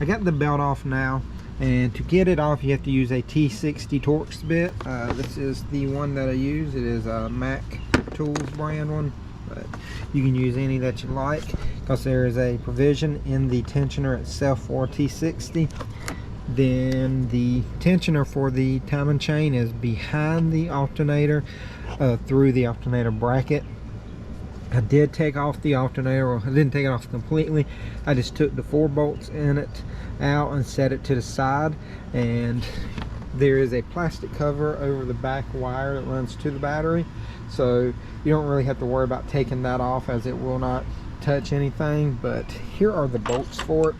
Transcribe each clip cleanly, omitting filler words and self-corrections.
I got the belt off now, and to get it off you have to use a T60 Torx bit. This is the one that I use. It is a Mac Tools brand one, but you can use any that you like because there is a provision in the tensioner itself for T60. Then the tensioner for the timing chain is behind the alternator, through the alternator bracket. I did take off the alternator, or I didn't take it off completely. I just took the 4 bolts in it out and set it to the side, and there is a plastic cover over the back wire that runs to the battery, so you don't really have to worry about taking that off as it will not touch anything. But here are the bolts for it.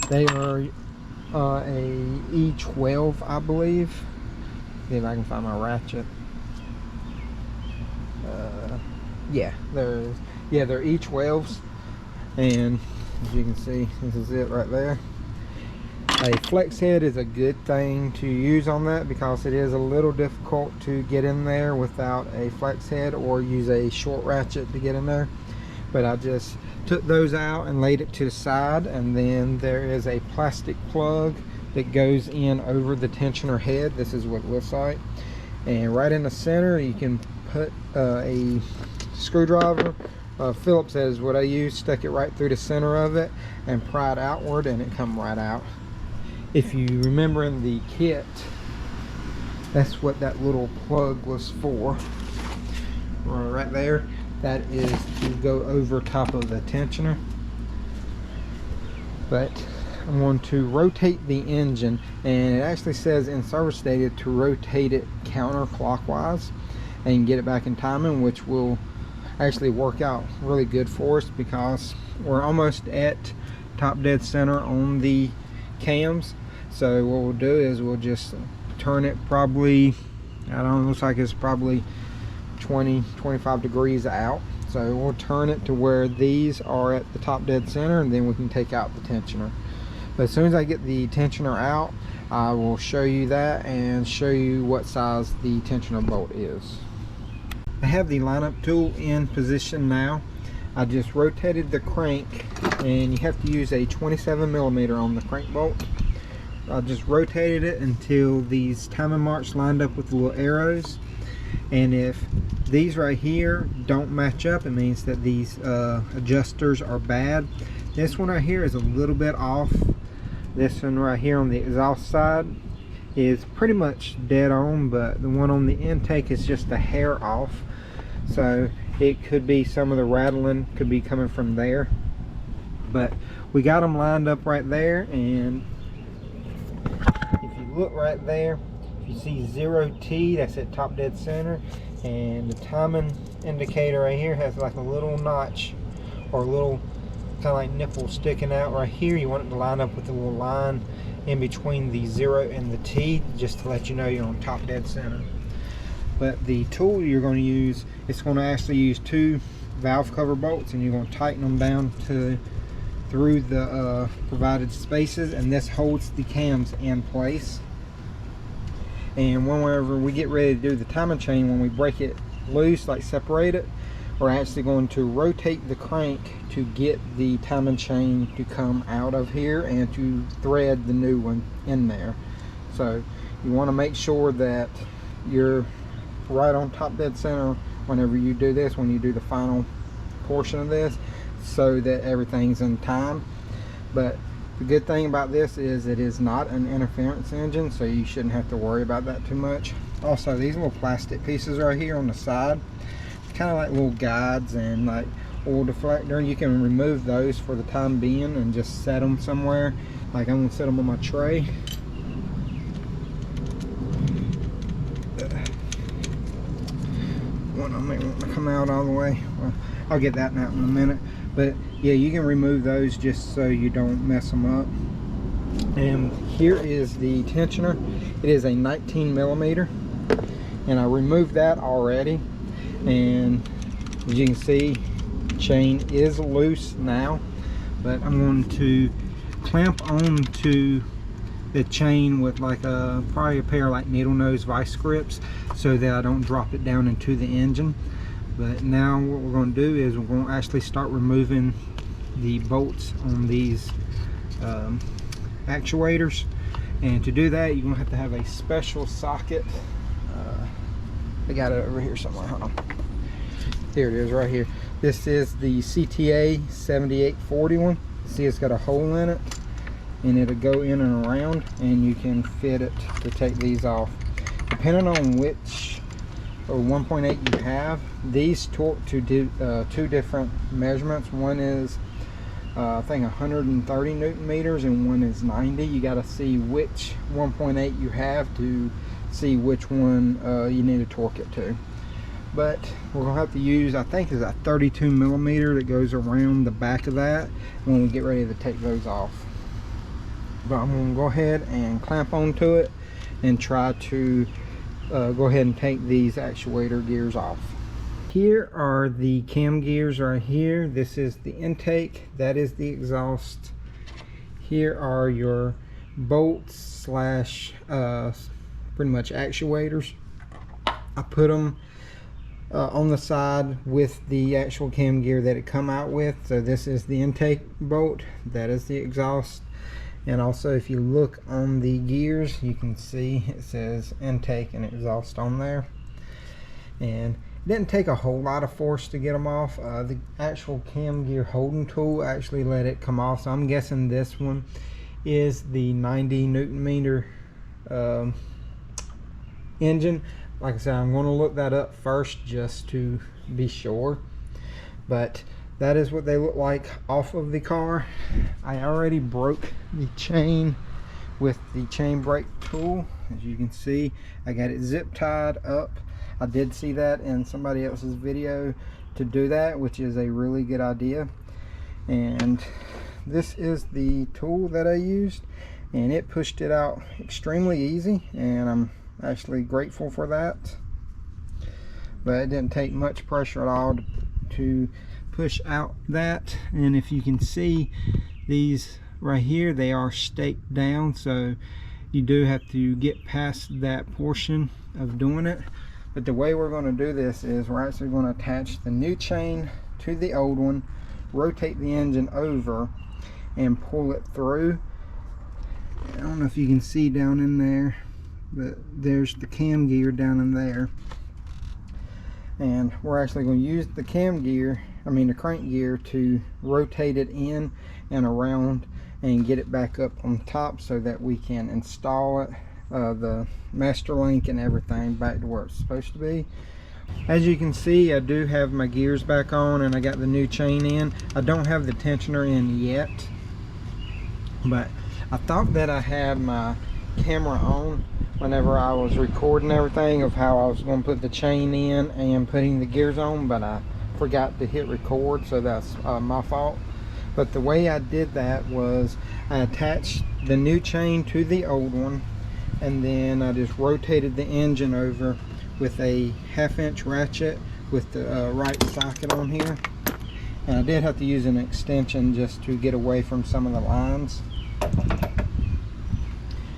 They are a E12, I believe. See if I can find my ratchet. Yeah, they're E12s, and as you can see, this is it right there. A flex head is a good thing to use on that because it is a little difficult to get in there without a flex head, or use a short ratchet to get in there. But I just took those out and laid it to the side, and then there is a plastic plug that goes in over the tensioner head. This is what it looks like, and right in the center you can put a screwdriver. Phillips is what I used. Stuck it right through the center of it and pried outward, and it come right out. If you remember in the kit, that's what that little plug was for. Right there, that is to go over top of the tensioner. But I'm going to rotate the engine, and it actually says in service data to rotate it counterclockwise and get it back in timing, which will actually work out really good for us because we're almost at top dead center on the cams. So what we'll do is we'll just turn it probably, I don't know, looks like it's probably 20-25 degrees out. So we'll turn it to where these are at the top dead center, and then we can take out the tensioner. But as soon as I get the tensioner out, I will show you that and show you what size the tensioner bolt is. I have the lineup tool in position now. I just rotated the crank, and you have to use a 27mm on the crank bolt. I just rotated it until these timing marks lined up with the little arrows, and if these right here don't match up, it means that these adjusters are bad. This one right here is a little bit off. This one right here on the exhaust side is pretty much dead on, but the one on the intake is just a hair off. So it could be some of the rattling could be coming from there. But we got them lined up right there, and if you look right there, if you see 0T, that's at top dead center, and the timing indicator right here has like a little notch or a little kind of like nipple sticking out right here. You want it to line up with the little line in between the 0 and the T, just to let you know you're on top dead center. But the tool you're going to use, it's going to actually use 2 valve cover bolts, and you're going to tighten them down to through the provided spaces, and this holds the cams in place. And whenever we get ready to do the timing chain, when we break it loose, like separate it, we're actually going to rotate the crank to get the timing chain to come out of here and to thread the new one in there. So you want to make sure that you're right on top dead center whenever you do this, when you do the final portion of this, so that everything's in time. But the good thing about this is it is not an interference engine, so you shouldn't have to worry about that too much. Also, these little plastic pieces right here on the side, kind of like little guides and like oil deflector. You can remove those for the time being and just set them somewhere. Like I'm gonna set them on my tray. One of them may want to come out all the way. Well, I'll get that out in a minute. But yeah, you can remove those just so you don't mess them up. And here is the tensioner. It is a 19mm, and I removed that already. And as you can see, chain is loose now, but I'm going to clamp onto the chain with like probably a pair of like needle nose vice grips, so that I don't drop it down into the engine. But now what we're going to do is we're going to actually start removing the bolts on these actuators. And to do that, you're gonna have to have a special socket. I got it over here somewhere. Hold on. Here it is, right here. This is the CTA 7840 one. See, it's got a hole in it, and it'll go in and around, and you can fit it to take these off. Depending on which or 1.8 you have, these torque to do two different measurements. One is I think 130 Newton meters, and one is 90. You got to see which 1.8 you have to see which one you need to torque it to. But we're gonna have to use, I think it's a 32 millimeter that goes around the back of that when we get ready to take those off. But I'm gonna go ahead and clamp onto it and try to go ahead and take these actuator gears off. Here are the cam gears right here. This is the intake, that is the exhaust. Here are your bolts slash pretty much actuators. I put them on the side with the actual cam gear that it come out with. So this is the intake bolt, that is the exhaust. And also, if you look on the gears, you can see it says intake and exhaust on there. And it didn't take a whole lot of force to get them off. The actual cam gear holding tool actually let it come off, so I'm guessing this one is the 90 Newton meter engine. Like I said, I'm going to look that up first just to be sure, but that is what they look like off of the car. I already broke the chain with the chain brake tool. As you can see, I got it zip tied up. I did see that in somebody else's video to do that, which is a really good idea. And this is the tool that I used, and it pushed it out extremely easy, and I'm actually grateful for that. But it didn't take much pressure at all to push out that. And if you can see, these right here, they are staked down, so you do have to get past that portion of doing it. But the way we're going to do this is we're actually going to attach the new chain to the old one, rotate the engine over, and pull it through. I don't know if you can see down in there, but there's the cam gear down in there. And we're actually going to use the cam gear, the crank gear, to rotate it in and around and get it back up on top so that we can install it, the master link and everything, back to where it's supposed to be. As you can see, I do have my gears back on, and I got the new chain in. I don't have the tensioner in yet, but I thought that I had my camera on whenever I was recording everything of how I was going to put the chain in and putting the gears on, but I forgot to hit record, so that's my fault. But the way I did that was I attached the new chain to the old one, and then I just rotated the engine over with a 1/2 inch ratchet with the right socket on here. And I did have to use an extension just to get away from some of the lines.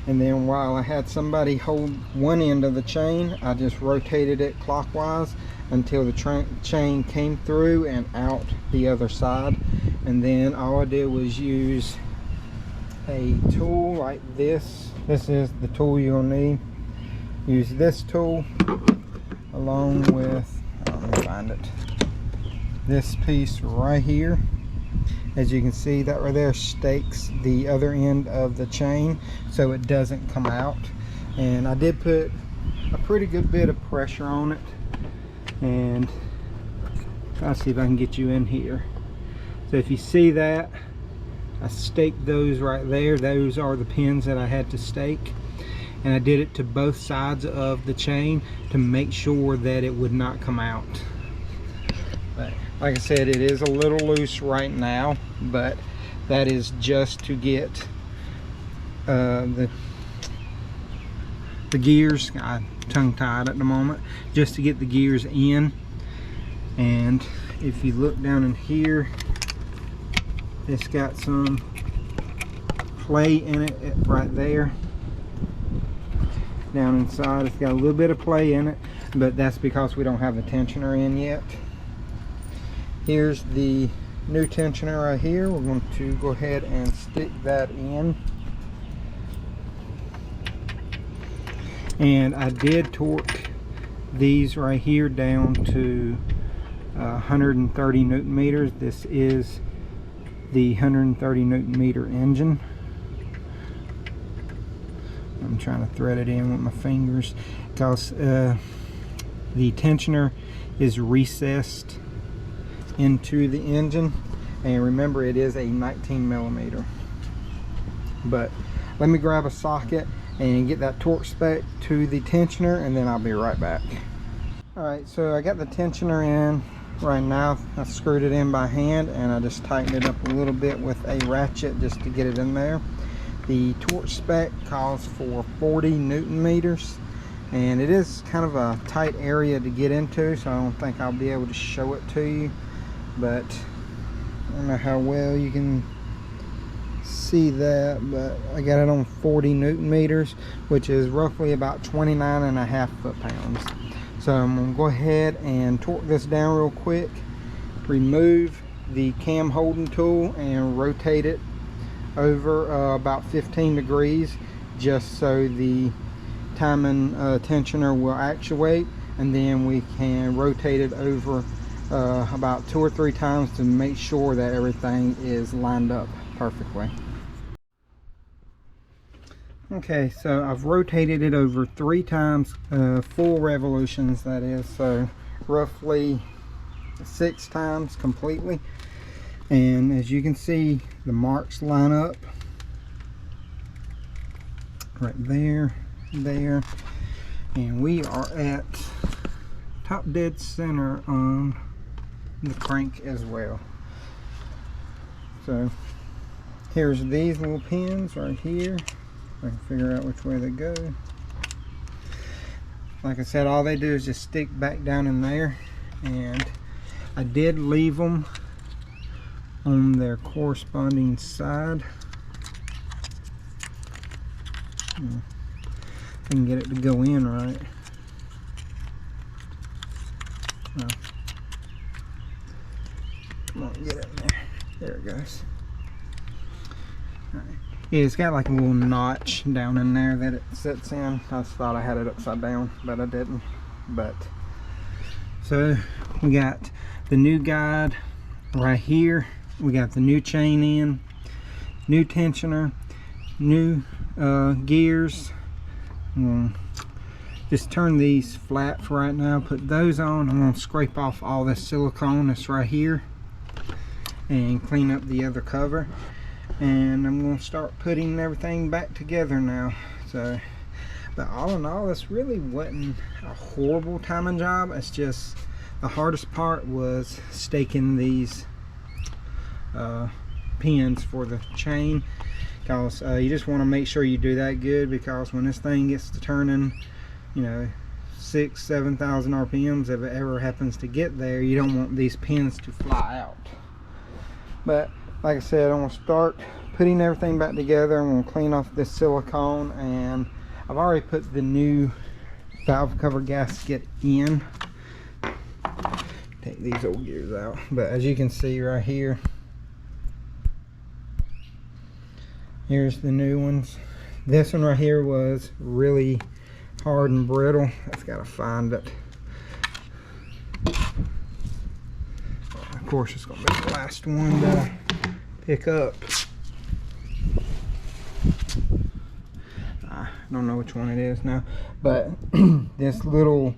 And then while I had somebody hold one end of the chain, I just rotated it clockwise until the chain came through and out the other side. And then all I did was use a tool like this. This is the tool you'll need. Use this tool along with, let me find it, this piece right here. As you can see, that right there stakes the other end of the chain so it doesn't come out. And I did put a pretty good bit of pressure on it, and I'll see if I can get you in here. So if you see that, I staked those right there. Those are the pins that I had to stake, and I did it to both sides of the chain to make sure that it would not come out. But like I said, it is a little loose right now, but that is just to get the gears, I'm tongue-tied at the moment, just to get the gears in. And if you look down in here, it's got some play in it right there. Down inside, it's got a little bit of play in it, but that's because we don't have the tensioner in yet. Here's the new tensioner right here. We're going to go ahead and stick that in. And I did torque these right here down to 130 Newton meters. This is the 130 Newton meter engine. I'm trying to thread it in with my fingers because the tensioner is recessed into the engine, and remember it is a 19 millimeter. But let me grab a socket and get that torque spec to the tensioner, and then I'll be right back. Alright, so I got the tensioner in right now. I screwed it in by hand, and I just tightened it up a little bit with a ratchet just to get it in there. The torque spec calls for 40 Newton meters, and it is kind of a tight area to get into, so I don't think I'll be able to show it to you, but I don't know how well you can see that, but I got it on 40 Newton meters, which is roughly about 29.5 foot-pounds. So I'm going to go ahead and torque this down real quick, remove the cam holding tool and rotate it over about 15 degrees just so the timing tensioner will actuate, and then we can rotate it over about 2 or 3 times to make sure that everything is lined up perfectly. Okay, so I've rotated it over 3 times, full revolutions that is, so roughly 6 times completely. And as you can see, the marks line up right there, there, and we are at top dead center on the crank as well. So here's these little pins right here. I can figure out which way they go. Like I said, all they do is just stick back down in there, and I did leave them on their corresponding side. I can get it to go in right. Well, come on, get it in there. There it goes. All right. Yeah, it's got like a little notch down in there that it sits in. I just thought I had it upside down, but I didn't. But so we got the new guide right here. We got the new chain in, new tensioner, new gears. I'm gonna just turn these flat for right now, put those on. I'm gonna scrape off all this silicone that's right here and clean up the other cover, and I'm gonna start putting everything back together now. So, but all in all, this really wasn't a horrible timing job. It's just the hardest part was staking these pins for the chain, because you just want to make sure you do that good, because when this thing gets to turning, you know, 6,000–7,000 RPMs, if it ever happens to get there, you don't want these pins to fly out. But like I said, I'm going to start putting everything back together. I'm going to clean off this silicone, and I've already put the new valve cover gasket in. Take these old gears out, but as you can see right here, here's the new ones. This one right here was really hard and brittle. I've got to find it. Of course, it's going to be the last one to pick up. I don't know which one it is now, but this little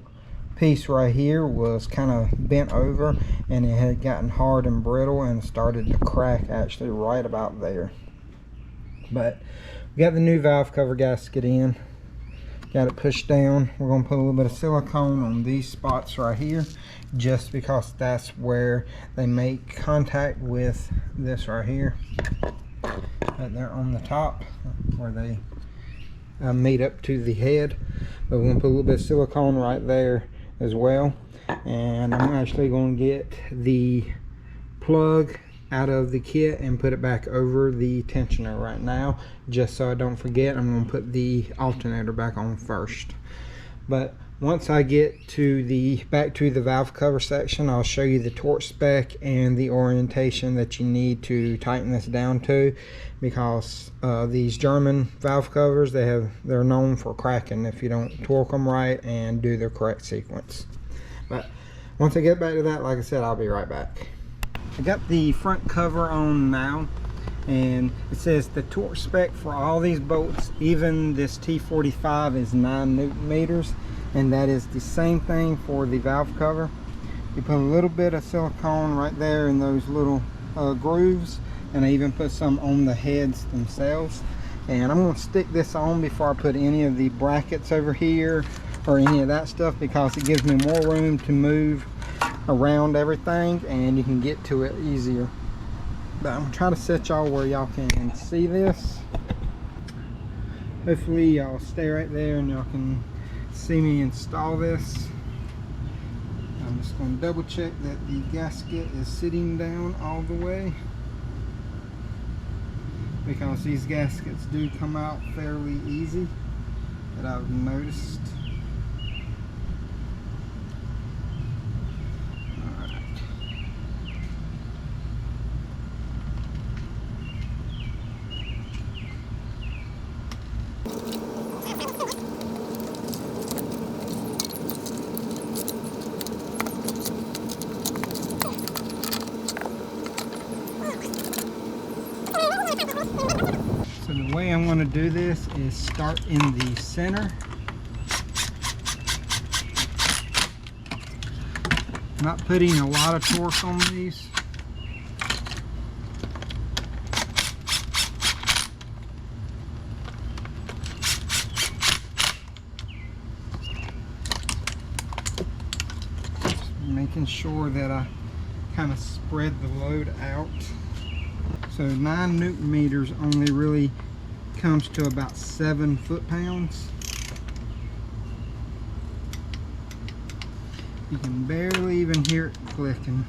piece right here was kind of bent over, and it had gotten hard and brittle and started to crack actually right about there. But we got the new valve cover gasket in, got it pushed down. We're going to put a little bit of silicone on these spots right here, just because that's where they make contact with this right here, right there on the top where they meet up to the head. But we're going to put a little bit of silicone right there as well, and I'm actually going to get the plug out of the kit and put it back over the tensioner right now, just so I don't forget. I'm going to put the alternator back on first. But Once I get to back to the valve cover section, I'll show you the torque spec and the orientation that you need to tighten this down to, because these German valve covers, they're known for cracking if you don't torque them right and do the correct sequence. But once I get back to that, like I said, I'll be right back. I got the front cover on now, and it says the torque spec for all these bolts, even this T45, is 9 Newton meters. And that is the same thing for the valve cover. You put a little bit of silicone right there in those little grooves, and I even put some on the heads themselves. And I'm going to stick this on before I put any of the brackets over here or any of that stuff, because it gives me more room to move around everything and you can get to it easier. But I'm going to try to set y'all where y'all can see this. Hopefully y'all stay right there and y'all can see me install this. I'm just going to double check that the gasket is sitting down all the way, because these gaskets do come out fairly easy, that I've noticed. So the way I'm going to do this is start in the center. Not putting a lot of torque on these. Just making sure that I kind of spread the load out. So 9 Newton meters only really comes to about 7 foot-pounds. You can barely even hear it clicking.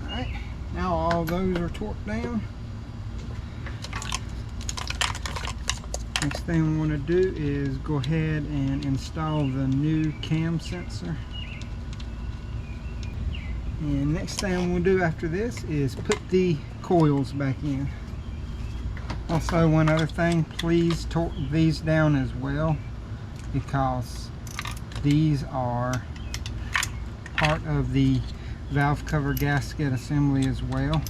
Alright, now all those are torqued down. Next thing I'm going to do is go ahead and install the new cam sensor. And next thing I'm going to do after this is put the coils back in. Also, one other thing, please torque these down as well, because these are part of the valve cover gasket assembly as well,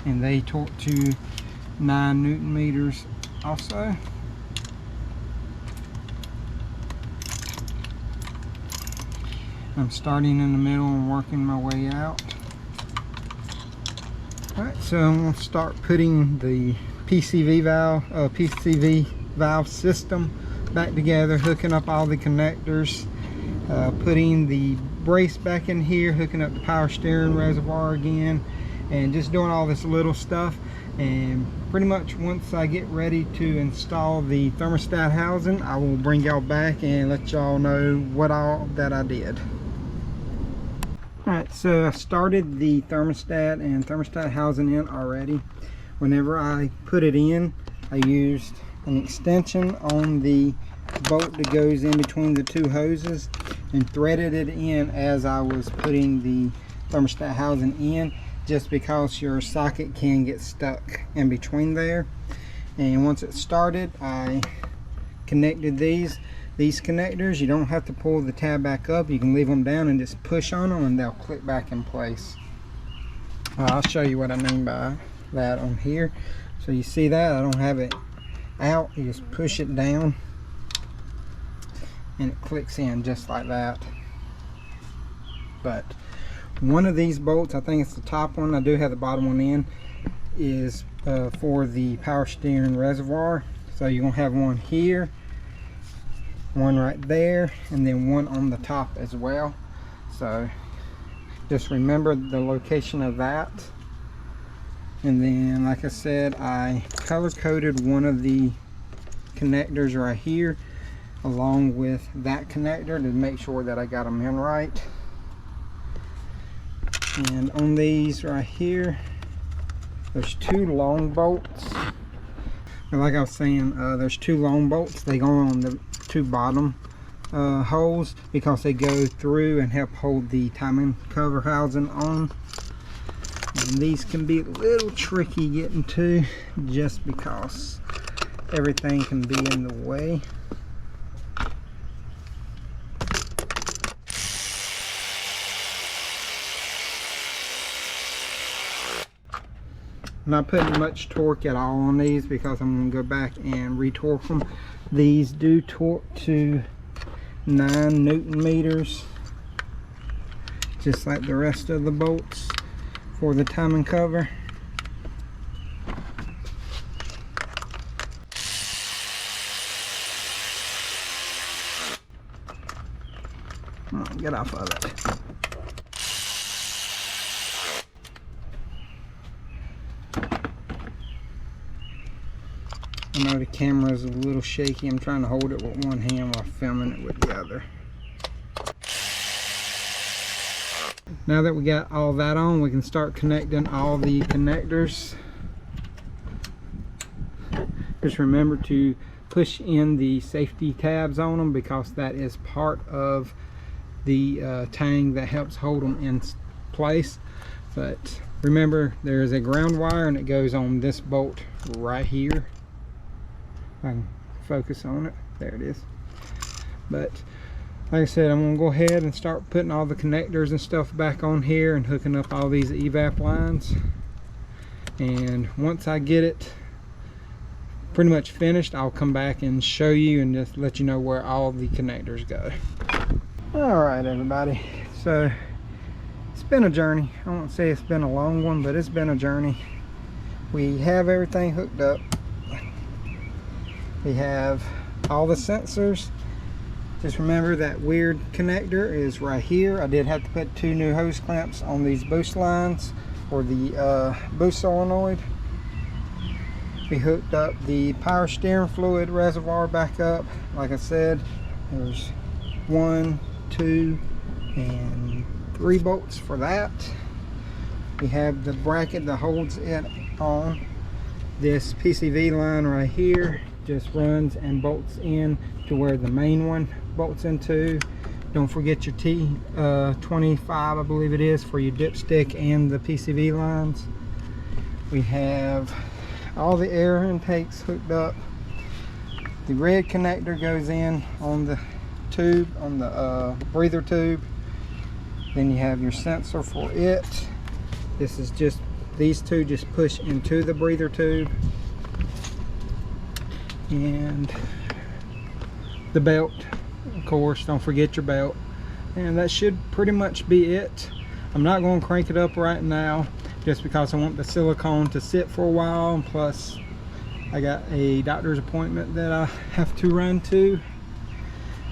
and they torque to 9 Newton meters also. I'm starting in the middle and working my way out. Alright, so I'm going to start putting the PCV valve system back together, hooking up all the connectors, putting the brace back in here, hooking up the power steering reservoir again, and just doing all this little stuff. And pretty much once I get ready to install the thermostat housing, I will bring y'all back and let y'all know what all that I did. Alright, so I started the thermostat and thermostat housing in already. Whenever I put it in, I used an extension on the bolt that goes in between the two hoses and threaded it in as I was putting the thermostat housing in, just because your socket can get stuck in between there. And once it started, I connected these connectors. You don't have to pull the tab back up, you can leave them down and just push on them and they'll click back in place. I'll show you what I mean by that on here. So you see that I don't have it out, you just push it down and it clicks in just like that. But one of these bolts, I think it's the top one, I do have the bottom one in, is for the power steering reservoir. So you're gonna have one here, one right there, and then one on the top as well. So just remember the location of that. And then, like I said, I color coded one of the connectors right here along with that connector to make sure that I got them in right. And on these right here, There's two long bolts. And like I was saying, there's two long bolts. They go on the two bottom holes because they go through and help hold the timing cover housing on. And these can be a little tricky getting to just because everything can be in the way. I'm not putting much torque at all on these because I'm going to go back and retorque them. These do torque to 9 Newton meters, just like the rest of the bolts for the timing cover. Oh, get off of it. I know the camera is a little shaky. I'm trying to hold it with one hand while filming it with the other. Now that we got all that on, we can start connecting all the connectors. Just remember to push in the safety tabs on them because that is part of the tang that helps hold them in place. But remember, there is a ground wire and it goes on this bolt right here. I can focus on it. There it is. But like I said, I'm going to go ahead and start putting all the connectors and stuff back on here and hooking up all these evap lines. And once I get it pretty much finished, I'll come back and show you and just let you know where all the connectors go. Alright everybody, so it's been a journey. I won't say it's been a long one, but it's been a journey. We have everything hooked up. We have all the sensors. Just remember that weird connector is right here. I did have to put 2 new hose clamps on these boost lines for the boost solenoid. We hooked up the power steering fluid reservoir back up. Like I said, there's 1, 2, and 3 bolts for that. We have the bracket that holds it on. This PCV line right here just runs and bolts in to where the main one bolts into. Don't forget your T25, I believe it is, for your dipstick and the PCV lines. We have all the air intakes hooked up. The red connector goes in on the tube, on the breather tube. Then you have your sensor for it. This is just, these two just push into the breather tube. And the belt, of course, don't forget your belt. And that should pretty much be it. I'm not going to crank it up right now just because I want the silicone to sit for a while, and plus I got a doctor's appointment that I have to run to.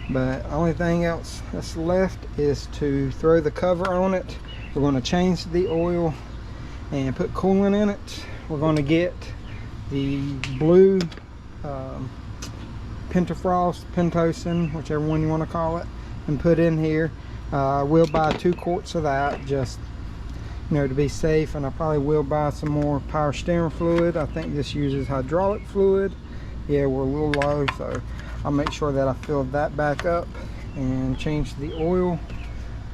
But only thing else that's left is to throw the cover on it. We're going to change the oil and put coolant in it. We're going to get the blue pentafrost, pentosan, whichever one you want to call it, and put in here. We'll buy 2 quarts of that, just, you know, to be safe, and I probably will buy some more power steering fluid. I think this uses hydraulic fluid. Yeah, we're a little low, so I'll make sure that I fill that back up and change the oil.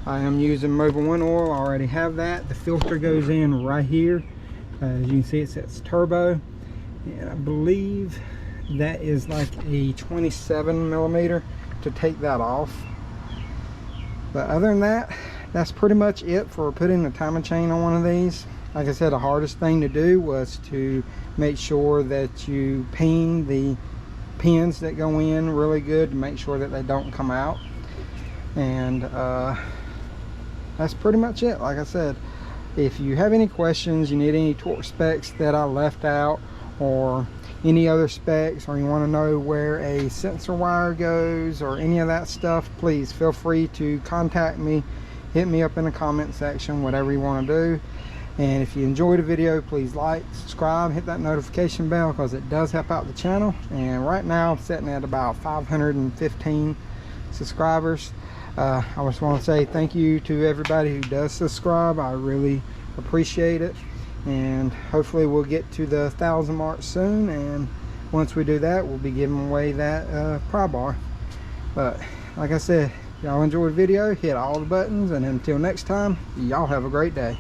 I am using Mobil 1 oil. I already have that. The filter goes in right here. As you can see, it says turbo, and I believe that is like a 27 millimeter to take that off. But other than that, that's pretty much it for putting the timing chain on one of these. Like I said, the hardest thing to do was to make sure that you peen the pins that go in really good to make sure that they don't come out. And that's pretty much it. Like I said, if you have any questions, you need any torque specs that I left out, or any other specs, or you want to know where a sensor wire goes, or any of that stuff, please feel free to contact me. Hit me up in the comment section, whatever you want to do. And if you enjoyed the video, please like, subscribe, hit that notification bell, because it does help out the channel. And right now I'm sitting at about 515 subscribers. I just want to say thank you to everybody who does subscribe. I really appreciate it. and hopefully we'll get to the 1,000 mark soon, and once we do that, we'll be giving away that pry bar. But like I said, y'all enjoyed the video, hit all the buttons, and until next time, y'all have a great day.